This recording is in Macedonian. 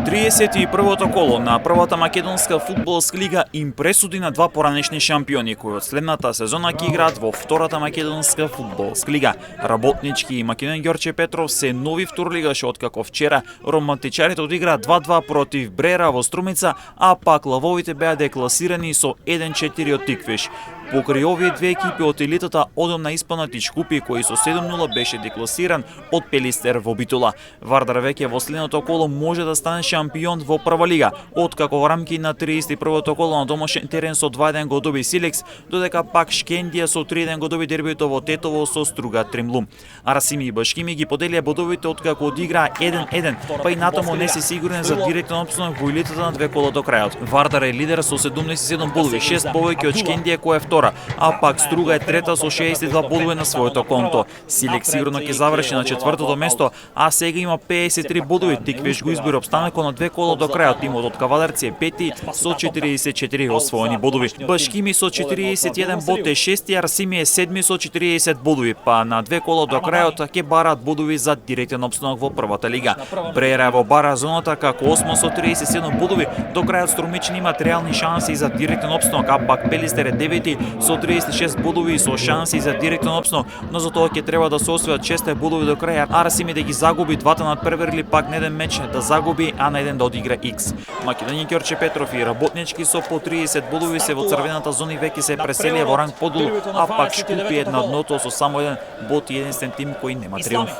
31-то коло на првата македонска фудбалска лига им пресуди на два поранешни шампиони кои од следната сезона ќе играат во втората македонска фудбалска лига. Работнички и Македонија Ѓорче Петров се нови второлигаши откако вчера романтичарите одиграа 2-2 против Брера во Струмица, а пак лавовите беа декласирани со 1-4 од Тиквиш. Покрај овие две екипи од елитата одам на испанати Купи кој со 7-0 беше декласиран од Пелистер во Битола. Вардар веќе во следното коло може да стане шампион во прва лига, откако во рамки на 31-то коло на домашен терен со 2-1 го доби Силекс, додека пак Шкендија со 3-1 го доби дербито во Тетово со Струга Тремлум. Арасими и Башкими ги поделија бодовите откако одиграа 1-1, па и натаму не се сигурен за директен опстанок во елитата на две кола до крајот. Вардар е лидер со 77 бодови, 6 повеќе од Шкендија која е втора, а пак Струга е трета со 62 бодови на своето конто. Силекс сигурно ќе заврши на четвртото место, а сега има 53 бодови. Тиквиш го избира опстанокот на две кола до крајот. Тимот од Кавадарци е пети со 44 освоени бодови. Башкими со 41 бод е шести, Арсими е седми со 40 бодови, па на две кола до крајот ќе бараат бодови за директен опстанок во првата лига. Брера во бара зоната како осмо со 37 бодови, до крајот Струмичани имаат реални шанси за директен опстанок, а пак Пелистер е девети со 36 бодови со шанси за директен опстанок, но за тоа ќе треба да се освојат 6 бодови до крај, Арсими да ги загуби двата надпреварили, пак на еден меч да загуби, а на еден да одигра X. Македонија Ѓорче Петров и Работнички со по 30 бодови се во црвената зона и веќе се преселија во ранг подолу, а пак Шкупи е на дното со само еден бод и единствен тим кој нема триумф.